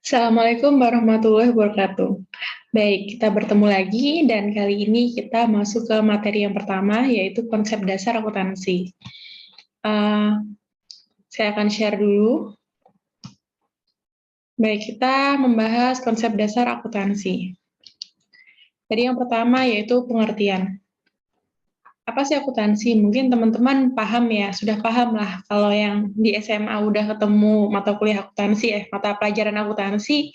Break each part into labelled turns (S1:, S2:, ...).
S1: Assalamualaikum warahmatullahi wabarakatuh. Baik, kita bertemu lagi dan kali ini kita masuk ke materi yang pertama, yaitu konsep dasar akuntansi. Uh, saya akan share dulu. Baik, kita membahas konsep dasar akuntansi. Jadi yang pertama yaitu pengertian. Apa sih akuntansi? Mungkin teman-teman paham ya, sudah paham lah kalau yang di SMA udah ketemu mata kuliah akuntansi, mata pelajaran akuntansi,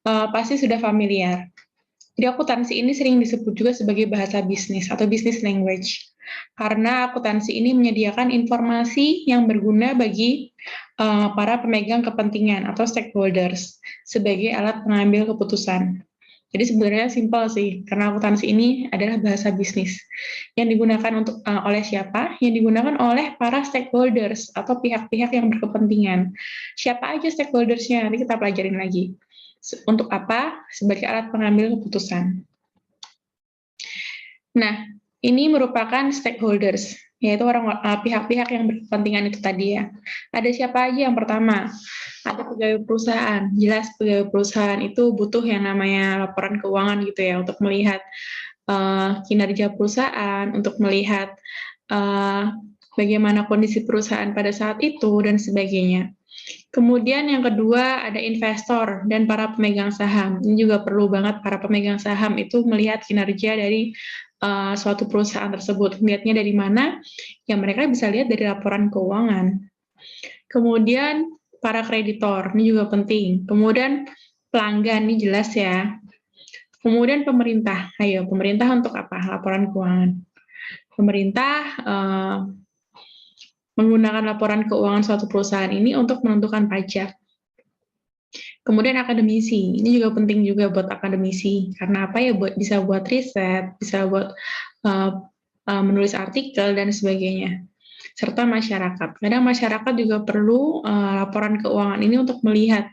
S1: pasti sudah familiar. Jadi akuntansi ini sering disebut juga sebagai bahasa bisnis atau business language. Karena akuntansi ini menyediakan informasi yang berguna bagi para pemegang kepentingan atau stakeholders sebagai alat pengambil keputusan. Jadi sebenarnya simpel sih, karena akuntansi ini adalah bahasa bisnis yang digunakan oleh siapa? Yang digunakan oleh para stakeholders atau pihak-pihak yang berkepentingan. Siapa aja stakeholders-nya? Nanti kita pelajarin lagi. Untuk apa? Sebagai alat pengambil keputusan. Nah, ini merupakan stakeholders, yaitu pihak-pihak yang berkepentingan itu tadi ya. Ada siapa aja? Yang pertama, ada pegawai perusahaan. Jelas pegawai perusahaan itu butuh yang namanya laporan keuangan gitu ya, untuk melihat kinerja perusahaan, untuk melihat bagaimana kondisi perusahaan pada saat itu, dan sebagainya. Kemudian yang kedua ada investor dan para pemegang saham. Ini juga perlu banget para pemegang saham itu melihat kinerja dari suatu perusahaan tersebut. Lihatnya dari mana? Ya mereka bisa lihat dari laporan keuangan. Kemudian para kreditor, ini juga penting. Kemudian pelanggan, ini jelas ya. Kemudian pemerintah. Ayo, pemerintah untuk apa? Laporan keuangan. Pemerintah menggunakan laporan keuangan suatu perusahaan ini untuk menentukan pajak. Kemudian akademisi, ini juga penting juga buat akademisi, karena apa ya, bisa buat riset, bisa buat menulis artikel, dan sebagainya. Serta masyarakat. Kadang masyarakat juga perlu laporan keuangan ini untuk melihat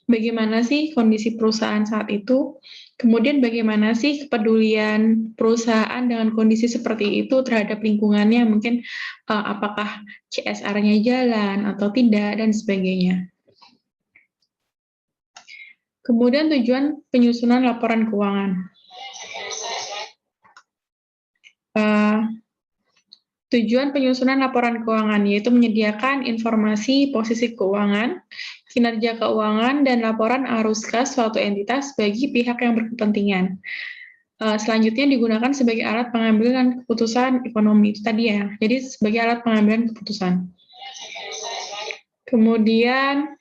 S1: bagaimana sih kondisi perusahaan saat itu, kemudian bagaimana sih kepedulian perusahaan dengan kondisi seperti itu terhadap lingkungannya, mungkin apakah CSR-nya jalan atau tidak, dan sebagainya. Kemudian tujuan penyusunan laporan keuangan. Tujuan penyusunan laporan keuangan yaitu menyediakan informasi posisi keuangan, kinerja keuangan, dan laporan arus kas suatu entitas bagi pihak yang berkepentingan. Selanjutnya digunakan sebagai alat pengambilan keputusan ekonomi itu tadi ya. Jadi sebagai alat pengambilan keputusan. Kemudian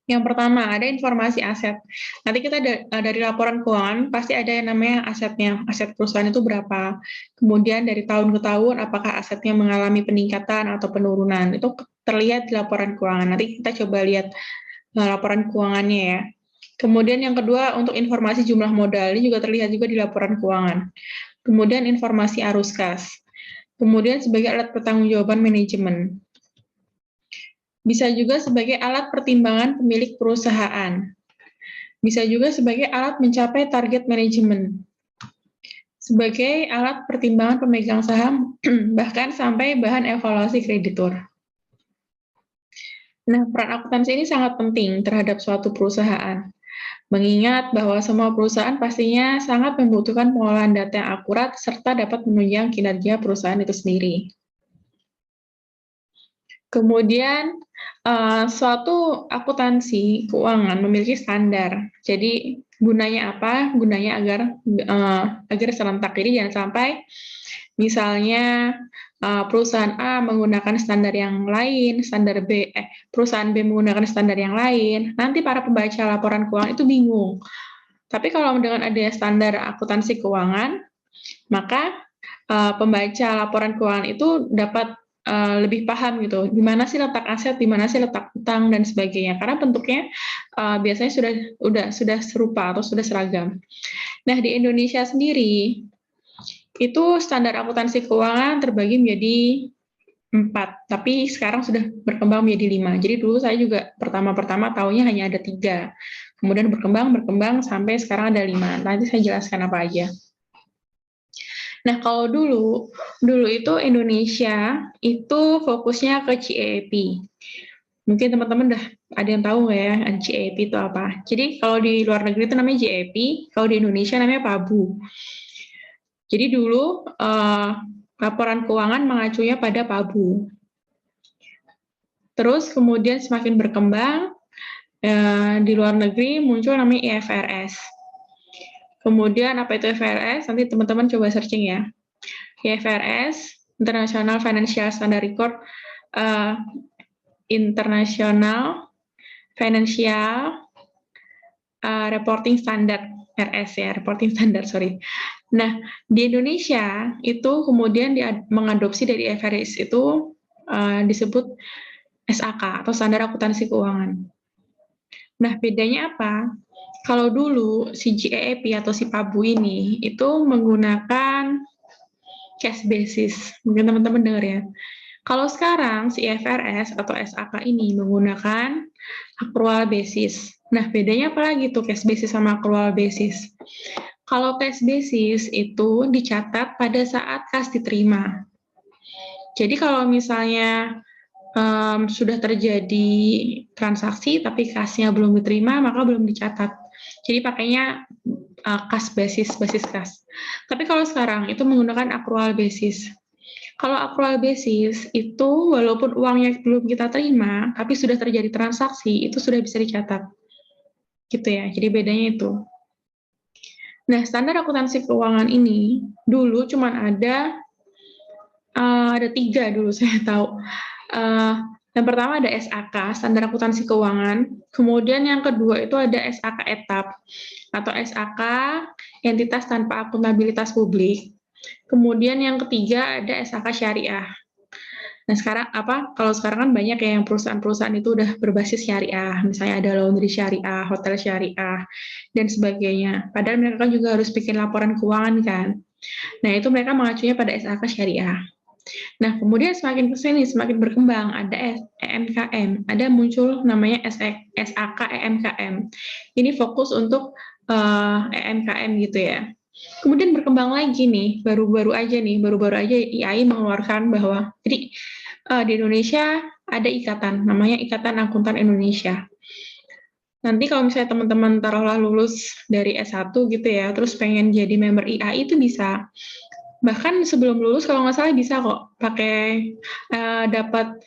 S1: yang pertama, ada informasi aset. Nanti kita dari laporan keuangan, pasti ada yang namanya asetnya. Aset perusahaan itu berapa. Kemudian dari tahun ke tahun, apakah asetnya mengalami peningkatan atau penurunan. Itu terlihat di laporan keuangan. Nanti kita coba lihat laporan keuangannya ya. Kemudian yang kedua, untuk informasi jumlah modal. Ini juga terlihat juga di laporan keuangan. Kemudian informasi arus kas. Kemudian sebagai alat pertanggungjawaban manajemen. Bisa juga sebagai alat pertimbangan pemilik perusahaan. Bisa juga sebagai alat mencapai target manajemen. Sebagai alat pertimbangan pemegang saham, bahkan sampai bahan evaluasi kreditur. Nah, peran akuntansi ini sangat penting terhadap suatu perusahaan. Mengingat bahwa semua perusahaan pastinya sangat membutuhkan pengolahan data yang akurat serta dapat menunjang kinerja perusahaan itu sendiri. Kemudian, suatu akuntansi keuangan memiliki standar. Jadi, gunanya apa? Gunanya agar serentak. Jadi, jangan sampai misalnya perusahaan A menggunakan standar yang lain, perusahaan B menggunakan standar yang lain, nanti para pembaca laporan keuangan itu bingung. Tapi kalau dengan adanya standar akuntansi keuangan, maka pembaca laporan keuangan itu dapat lebih paham gitu, di mana sih letak aset, di mana sih letak utang, dan sebagainya. Karena bentuknya biasanya sudah serupa atau sudah seragam. Nah, di Indonesia sendiri, itu standar akuntansi keuangan terbagi menjadi 4, tapi sekarang sudah berkembang menjadi 5. Jadi dulu saya juga pertama-tama tahunya hanya ada 3. Kemudian berkembang sampai sekarang ada 5. Nanti saya jelaskan apa aja. Nah, kalau dulu itu Indonesia itu fokusnya ke CEP. Mungkin teman-teman udah ada yang tahu nggak ya GAAP itu apa? Jadi kalau di luar negeri itu namanya GAAP, kalau di Indonesia namanya PABU. Jadi dulu laporan keuangan mengacunya pada PABU. Terus kemudian semakin berkembang, di luar negeri muncul namanya IFRS. Kemudian apa itu IFRS? Nanti teman-teman coba searching ya. IFRS, International Financial Standard Record, International Financial Reporting Standard, RS ya, Reporting Standard, sorry. Nah, di Indonesia itu kemudian mengadopsi dari IFRS itu disebut SAK atau Standar Akuntansi Keuangan. Nah, bedanya apa? Kalau dulu si GAAP atau si PABU ini itu menggunakan cash basis. Mungkin teman-teman dengar ya. Kalau sekarang si IFRS atau SAK ini menggunakan accrual basis. Nah, bedanya apa lagi tuh cash basis sama accrual basis? Kalau cash basis itu dicatat pada saat kas diterima. Jadi kalau misalnya sudah terjadi transaksi tapi kasnya belum diterima, maka belum dicatat. Jadi pakainya kas basis kas. Tapi kalau sekarang itu menggunakan accrual basis. Kalau accrual basis itu walaupun uangnya belum kita terima, tapi sudah terjadi transaksi, itu sudah bisa dicatat. Gitu ya, jadi bedanya itu. Nah, standar akuntansi keuangan ini dulu cuma ada 3 dulu saya tahu. Yang pertama ada SAK, Standar Akuntansi Keuangan. Kemudian yang kedua itu ada SAK etap atau SAK entitas tanpa akuntabilitas publik. Kemudian yang ketiga ada SAK syariah. Nah, sekarang kalau sekarang kan banyak ya yang perusahaan-perusahaan itu udah berbasis syariah, misalnya ada laundry syariah, hotel syariah, dan sebagainya. Padahal mereka juga harus bikin laporan keuangan kan. Nah, itu mereka mengacunya pada SAK syariah. Nah, kemudian semakin ke sini, semakin berkembang, ada EMKM, ada muncul namanya SAK EMKM. Ini fokus untuk EMKM gitu ya. Kemudian berkembang lagi nih, baru-baru aja IAI mengeluarkan bahwa, jadi di Indonesia ada ikatan, namanya Ikatan Akuntan Indonesia. Nanti kalau misalnya teman-teman taruhlah lulus dari S1 gitu ya, terus pengen jadi member IAI itu bisa. Bahkan sebelum lulus kalau nggak salah bisa kok pakai dapat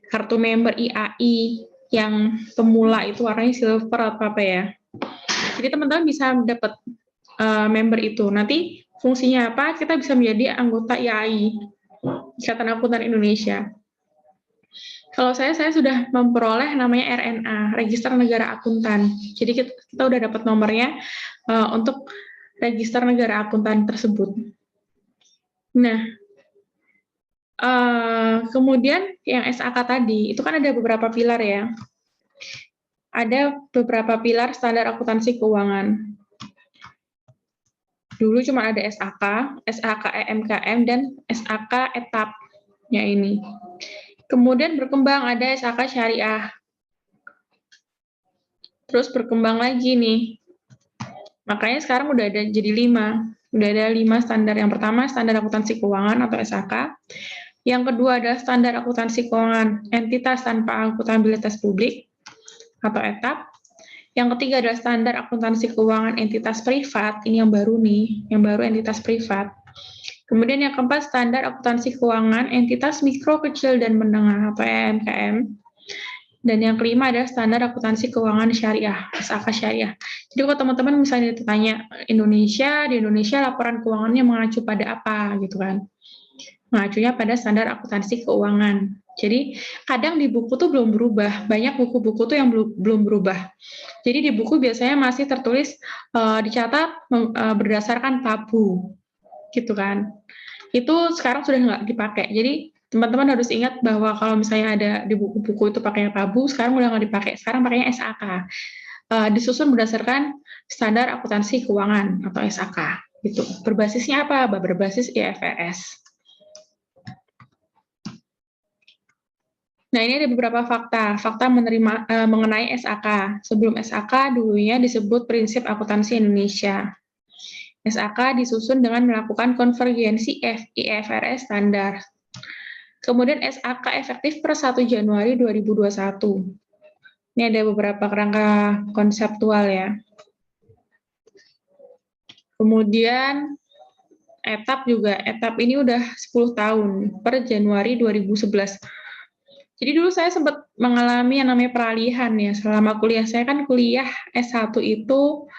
S1: kartu member IAI yang pemula itu warnanya silver atau apa ya. Jadi teman-teman bisa dapat member itu. Nanti fungsinya apa? Kita bisa menjadi anggota IAI, Ikatan Akuntan Indonesia. Kalau saya sudah memperoleh namanya RNA, Register Negara Akuntan. Jadi kita udah dapat nomornya untuk Register Negara Akuntan tersebut. Nah, kemudian yang SAK tadi, itu kan ada beberapa pilar ya. Ada beberapa pilar standar akuntansi keuangan. Dulu cuma ada SAK, SAK EMKM, dan SAK etapnya ini. Kemudian berkembang ada SAK syariah. Terus berkembang lagi nih. Makanya sekarang udah ada jadi 5. Udah ada 5 standar. Yang pertama standar akuntansi keuangan atau SAK. Yang kedua adalah standar akuntansi keuangan entitas tanpa akuntabilitas publik atau etap. Yang ketiga adalah standar akuntansi keuangan entitas privat. Ini yang baru nih, yang baru entitas privat. Kemudian yang keempat standar akuntansi keuangan entitas mikro, kecil, dan menengah atau EMKM. Dan yang kelima adalah standar akuntansi keuangan syariah, SAK syariah. Jadi kalau teman-teman misalnya ditanya di Indonesia laporan keuangannya mengacu pada apa gitu kan? Mengacunya pada standar akuntansi keuangan. Jadi kadang di buku tuh belum berubah, banyak buku-buku tuh yang belum berubah. Jadi di buku biasanya masih tertulis dicatat berdasarkan PABU, gitu kan? Itu sekarang sudah nggak dipakai. Jadi teman-teman harus ingat bahwa kalau misalnya ada di buku-buku itu pakainya PABU, sekarang udah nggak dipakai. Sekarang pakainya SAK. Disusun berdasarkan standar akuntansi keuangan atau SAK. Gitu. Berbasisnya apa? Berbasis IFRS. Nah, ini ada beberapa fakta mengenai SAK. Sebelum SAK, dulunya disebut Prinsip Akuntansi Indonesia. SAK disusun dengan melakukan konvergensi IFRS standar. Kemudian SAK efektif per 1 Januari 2021. Ini ada beberapa kerangka konseptual ya. Kemudian etap ini udah 10 tahun per Januari 2011. Jadi dulu saya sempat mengalami yang namanya peralihan ya selama kuliah. Saya kan kuliah S1 itu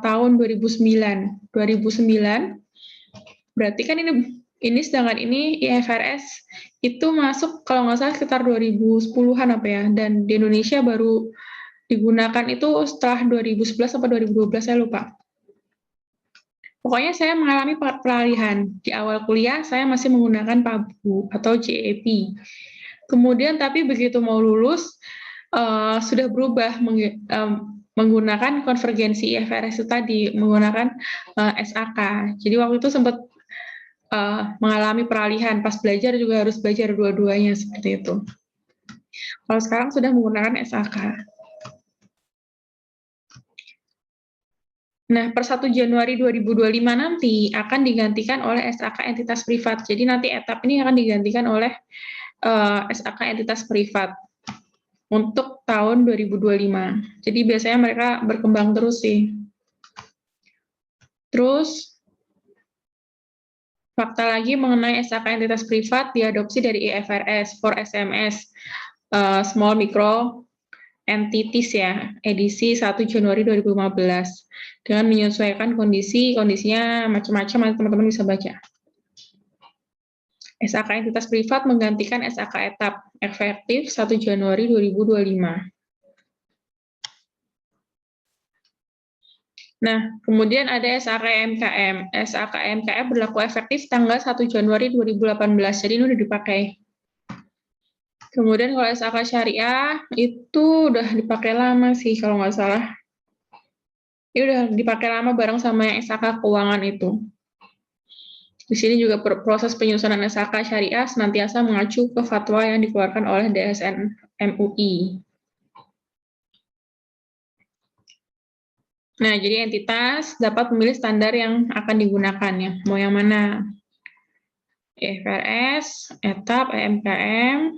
S1: tahun 2009. 2009 berarti kan ini sedangkan ini IFRS itu masuk kalau nggak salah sekitar 2010-an apa ya, dan di Indonesia baru digunakan itu setelah 2011 atau 2012 saya lupa. Pokoknya saya mengalami peralihan. Di awal kuliah saya masih menggunakan PABU atau JEP. Kemudian tapi begitu mau lulus sudah berubah menggunakan konvergensi IFRS itu tadi, menggunakan SAK. Jadi waktu itu sempat mengalami peralihan, pas belajar juga harus belajar dua-duanya seperti itu. Kalau sekarang sudah menggunakan SAK. Nah, per 1 Januari 2025 nanti akan digantikan oleh SAK entitas privat. Jadi nanti etap ini akan digantikan oleh SAK entitas privat untuk tahun 2025. Jadi biasanya mereka berkembang terus sih. Terus, fakta lagi mengenai SAK entitas privat diadopsi dari IFRS for SMS, Small Micro Entities ya, edisi 1 Januari 2015. Dengan menyesuaikan kondisinya macam-macam, teman-teman bisa baca. SAK entitas privat menggantikan SAK etap, efektif 1 Januari 2025. Nah, kemudian ada SAK MKM. SAK MKM berlaku efektif tanggal 1 Januari 2018, jadi ini udah dipakai. Kemudian kalau SAK syariah, itu udah dipakai lama sih kalau nggak salah. Ini udah dipakai lama bareng sama yang SAK keuangan itu. Di sini juga proses penyusunan SAK syariah senantiasa mengacu ke fatwa yang dikeluarkan oleh DSN MUI. Nah, jadi entitas dapat memilih standar yang akan digunakan ya. Mau yang mana? IFRS, etap, EMKM,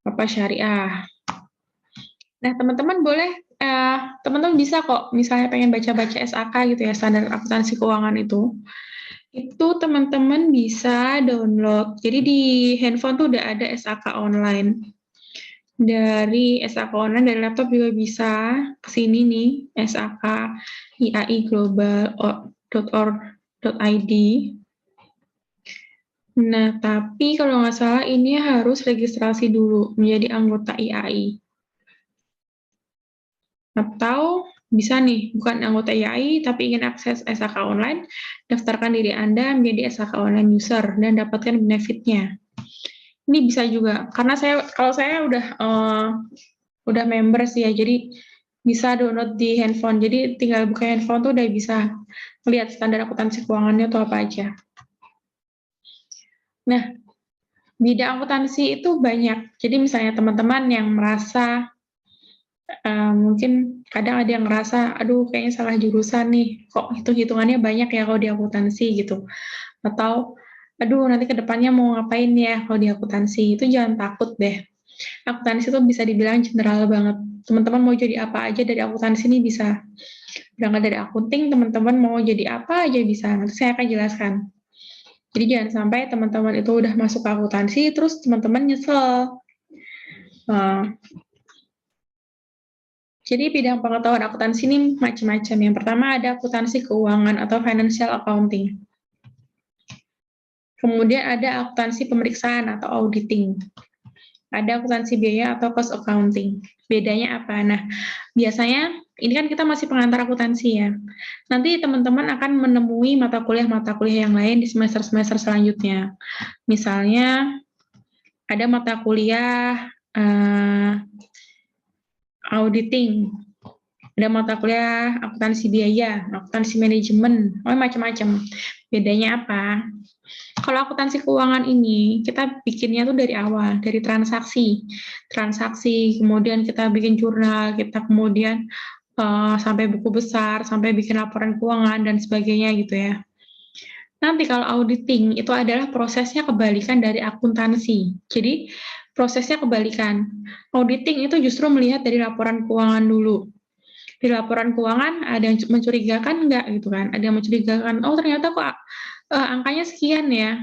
S1: apa syariah. Nah, teman-teman boleh, teman-teman bisa kok, misalnya pengen baca-baca SAK gitu ya, standar akuntansi keuangan itu teman-teman bisa download. Jadi di handphone tuh udah ada SAK online. Dari SAK online, dari laptop juga bisa. Kesini nih, SAK iaiglobal.org.id. Nah, tapi kalau nggak salah ini harus registrasi dulu menjadi anggota IAI. Atau bisa nih, bukan anggota IAI, tapi ingin akses SAK online, daftarkan diri Anda menjadi SAK online user dan dapatkan benefitnya. Ini bisa juga, karena kalau saya udah member sih ya, jadi bisa download di handphone. Jadi tinggal buka handphone tuh udah bisa lihat standar akuntansi keuangannya tuh apa aja. Nah, bidang akuntansi itu banyak. Jadi misalnya teman-teman yang merasa mungkin kadang ada yang ngerasa, aduh kayaknya salah jurusan nih, kok hitung-hitungannya banyak ya kalau di akuntansi gitu. Atau, aduh nanti ke depannya mau ngapain ya kalau di akuntansi, itu jangan takut deh. Akuntansi itu bisa dibilang general banget. Teman-teman mau jadi apa aja dari akuntansi ini bisa. Berangkat dari akunting, teman-teman mau jadi apa aja bisa. Nanti saya akan jelaskan. Jadi jangan sampai teman-teman itu udah masuk ke akuntansi, terus teman-teman nyesel. Jadi bidang pengetahuan akuntansi ini macam-macam. Yang pertama ada akuntansi keuangan atau financial accounting. Kemudian ada akuntansi pemeriksaan atau auditing. Ada akuntansi biaya atau cost accounting. Bedanya apa? Nah, biasanya ini kan kita masih pengantar akuntansi ya. Nanti teman-teman akan menemui mata kuliah yang lain di semester-semester selanjutnya. Misalnya ada mata kuliah auditing, ada mata kuliah akuntansi biaya, akuntansi manajemen, macam-macam. Bedanya apa? Kalau akuntansi keuangan ini, kita bikinnya tuh dari awal, dari transaksi, kemudian kita bikin jurnal, kita kemudian sampai buku besar, sampai bikin laporan keuangan, dan sebagainya gitu ya. Nanti kalau auditing itu adalah prosesnya kebalikan dari akuntansi. Jadi prosesnya kebalikan. Auditing itu justru melihat dari laporan keuangan dulu. Di laporan keuangan ada yang mencurigakan nggak gitu kan? Ada yang mencurigakan, oh ternyata kok angkanya sekian ya.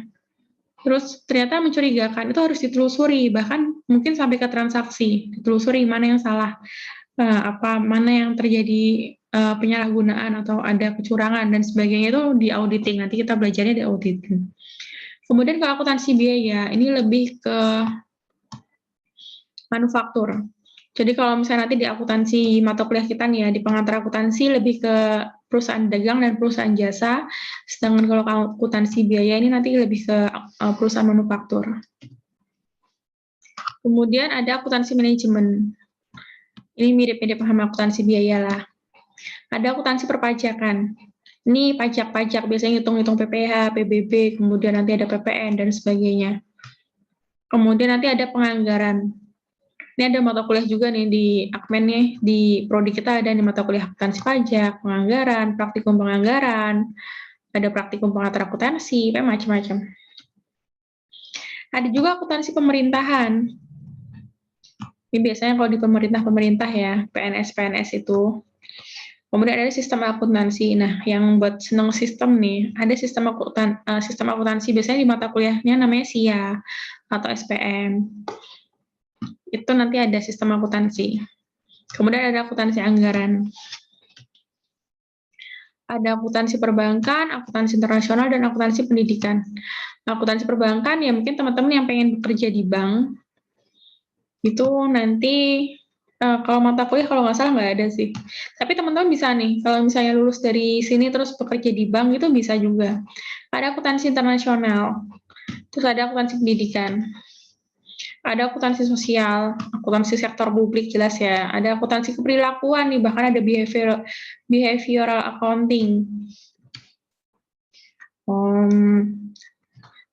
S1: Terus ternyata mencurigakan, itu harus ditelusuri, bahkan mungkin sampai ke transaksi, ditelusuri mana yang salah, mana yang terjadi penyalahgunaan atau ada kecurangan dan sebagainya itu di auditing. Nanti kita belajarnya di auditing. Kemudian kalau akuntansi biaya, ini lebih ke manufaktur. Jadi kalau misalnya nanti di akuntansi mata kuliah kita nih ya, di pengantar akuntansi lebih ke perusahaan dagang dan perusahaan jasa, sedangkan kalau akuntansi biaya ini nanti lebih ke perusahaan manufaktur. Kemudian ada akuntansi manajemen. Ini mirip-mirip sama akuntansi biaya lah. Ada akuntansi perpajakan. Ini pajak-pajak, biasanya hitung-hitung PPh, PBB, kemudian nanti ada PPN, dan sebagainya. Kemudian nanti ada penganggaran. Ini ada mata kuliah juga nih di Akmen nih, di prodi kita ada nih mata kuliah akuntansi pajak, penganggaran, praktikum penganggaran, ada praktikum pengatur akuntansi, macam-macam. Ada juga akuntansi pemerintahan. Ini biasanya kalau di pemerintah ya, PNS itu. Kemudian ada sistem akuntansi. Nah, yang buat senang sistem nih, ada sistem akuntansi biasanya di mata kuliahnya namanya SIA atau SPM. Itu nanti ada sistem akuntansi. Kemudian ada akuntansi anggaran. Ada akuntansi perbankan, akuntansi internasional, dan akuntansi pendidikan. Akuntansi perbankan ya mungkin teman-teman yang pengen bekerja di bank, itu nanti kalau mata kuliah kalau nggak salah nggak ada sih. Tapi teman-teman bisa nih, kalau misalnya lulus dari sini terus bekerja di bank itu bisa juga. Ada akuntansi internasional, terus ada akuntansi pendidikan, ada akuntansi sosial, akuntansi sektor publik jelas ya, ada akuntansi keperilakuan nih, bahkan ada behavioral accounting.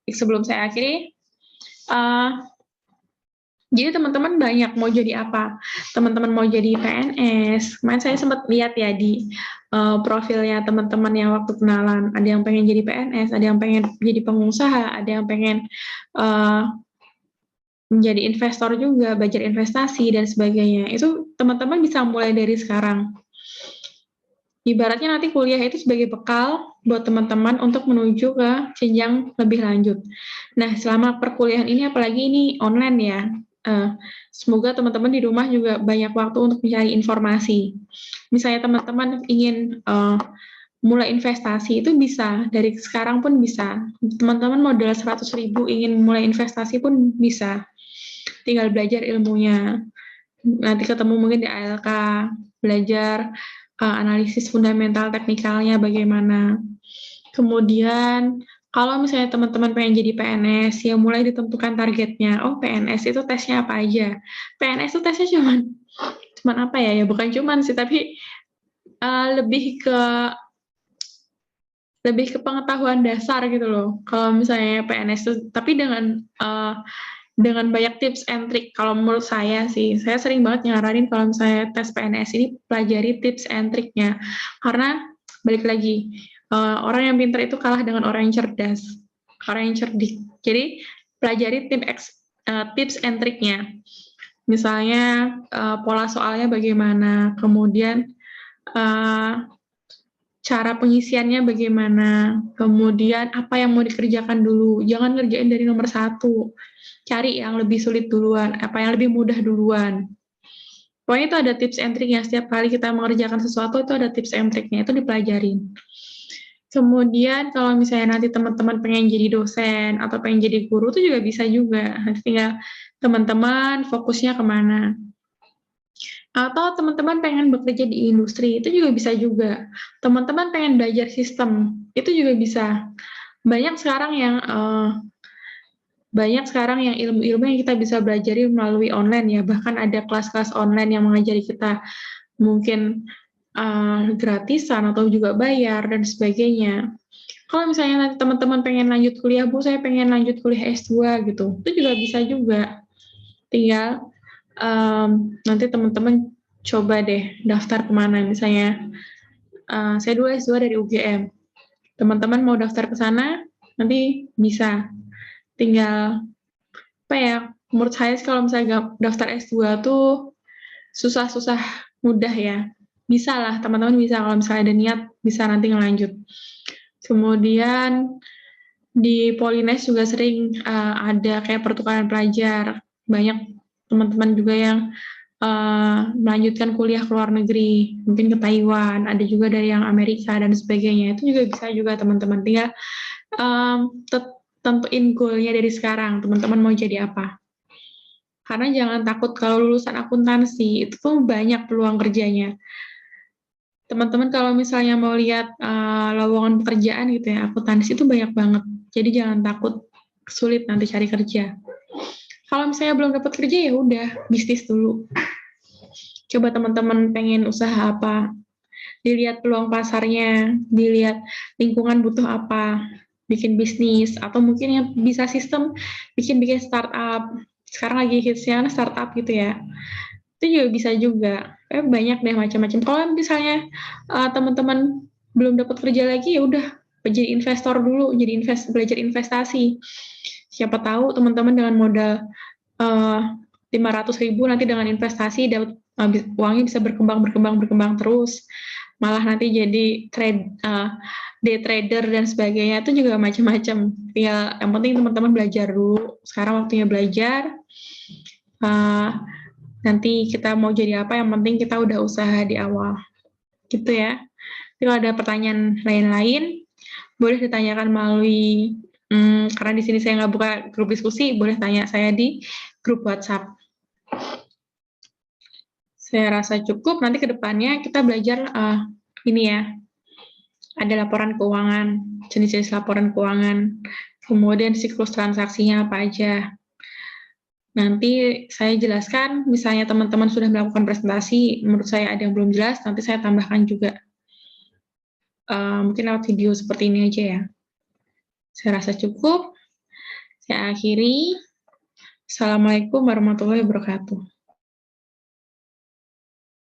S1: Sebelum saya akhiri, jadi teman-teman banyak mau jadi apa? Teman-teman mau jadi PNS. Kemarin saya sempat lihat ya di profilnya teman-teman yang waktu kenalan. Ada yang pengen jadi PNS, ada yang pengen jadi pengusaha, ada yang pengen menjadi investor juga, belajar investasi dan sebagainya. Itu teman-teman bisa mulai dari sekarang. Ibaratnya nanti kuliah itu sebagai bekal buat teman-teman untuk menuju ke jenjang lebih lanjut. Nah, selama perkuliahan ini, apalagi ini online ya, semoga teman-teman di rumah juga banyak waktu untuk mencari informasi. Misalnya teman-teman ingin mulai investasi, itu bisa, dari sekarang pun bisa. Teman-teman modal 100.000 ingin mulai investasi pun bisa. Tinggal belajar ilmunya. Nanti ketemu mungkin di ALK, belajar analisis fundamental teknikalnya bagaimana. Kemudian kalau misalnya teman-teman pengen jadi PNS, ya mulai ditentukan targetnya. Oh, PNS itu tesnya apa aja? PNS itu tesnya cuman apa ya? Ya bukan cuman sih, tapi lebih ke pengetahuan dasar gitu loh. Kalau misalnya PNS itu, tapi dengan banyak tips and trick. Kalau menurut saya sih, saya sering banget nyaranin kalau misalnya tes PNS ini pelajari tips and trick-nya. Karena balik lagi, orang yang pintar itu kalah dengan orang yang cerdas, orang yang cerdik. Jadi pelajari tips and trick-nya. Misalnya pola soalnya bagaimana, kemudian cara pengisiannya bagaimana, kemudian apa yang mau dikerjakan dulu. Jangan ngerjain dari nomor 1. Cari yang lebih sulit duluan, apa yang lebih mudah duluan. Pokoknya itu ada tips and trick-nya. Setiap kali kita mengerjakan sesuatu itu ada tips and trick-nya, itu dipelajarin. Kemudian kalau misalnya nanti teman-teman pengen jadi dosen atau pengen jadi guru itu juga bisa juga. Nanti tinggal teman-teman fokusnya kemana. Atau teman-teman pengen bekerja di industri, itu juga bisa juga. Teman-teman pengen belajar sistem, itu juga bisa. Banyak sekarang yang ilmu-ilmu yang kita bisa belajari melalui online ya. Bahkan ada kelas-kelas online yang mengajari kita mungkin gratisan atau juga bayar dan sebagainya. Kalau misalnya nanti teman-teman pengen lanjut kuliah, Bu, saya pengen lanjut kuliah S2 gitu, itu juga bisa juga. Tinggal nanti teman-teman coba deh daftar kemana. Misalnya saya dulu S2 dari UGM. Teman-teman mau daftar ke sana, nanti bisa. Tinggal, apa ya, menurut saya sih kalau misalnya daftar S2 tuh susah-susah mudah ya. Bisa lah, teman-teman bisa kalau misalnya ada niat, bisa nanti ngelanjut. Kemudian di Polines juga sering ada kayak pertukaran pelajar. Banyak teman-teman juga yang melanjutkan kuliah ke luar negeri, mungkin ke Taiwan, ada juga dari yang Amerika dan sebagainya. Itu juga bisa juga teman-teman. Tinggal tentuin goalnya dari sekarang, teman-teman mau jadi apa. Karena jangan takut kalau lulusan akuntansi, itu tuh banyak peluang kerjanya. Teman-teman kalau misalnya mau lihat lowongan pekerjaan gitu ya, akuntansi itu banyak banget. Jadi jangan takut sulit nanti cari kerja. Kalau misalnya belum dapat kerja ya udah bisnis dulu. Coba teman-teman pengen usaha apa, dilihat peluang pasarnya, dilihat lingkungan butuh apa, bikin bisnis, atau mungkin yang bisa sistem bikin startup. Sekarang lagi hitsnya startup gitu ya. Itu juga bisa juga. Banyak deh macam-macam. Kalau misalnya teman-teman belum dapat kerja lagi, ya udah jadi investor dulu, jadi belajar investasi. Siapa tahu teman-teman dengan modal 500.000 nanti dengan investasi dapat uangnya bisa berkembang terus, malah nanti jadi day trader dan sebagainya, itu juga macam-macam. Ya, yang penting teman-teman belajar dulu. Sekarang waktunya belajar. Nanti kita mau jadi apa, yang penting kita udah usaha di awal. Gitu ya. Jadi kalau ada pertanyaan lain-lain, boleh ditanyakan melalui karena di sini saya nggak buka grup diskusi, boleh tanya saya di grup WhatsApp. Saya rasa cukup. Nanti ke depannya kita belajar ini ya. Ada laporan keuangan, jenis-jenis laporan keuangan, kemudian siklus transaksinya apa aja. Nanti saya jelaskan, misalnya teman-teman sudah melakukan presentasi, menurut saya ada yang belum jelas, nanti saya tambahkan juga. Mungkin lewat video seperti ini aja ya. Saya rasa cukup. Saya akhiri. Assalamualaikum warahmatullahi wabarakatuh.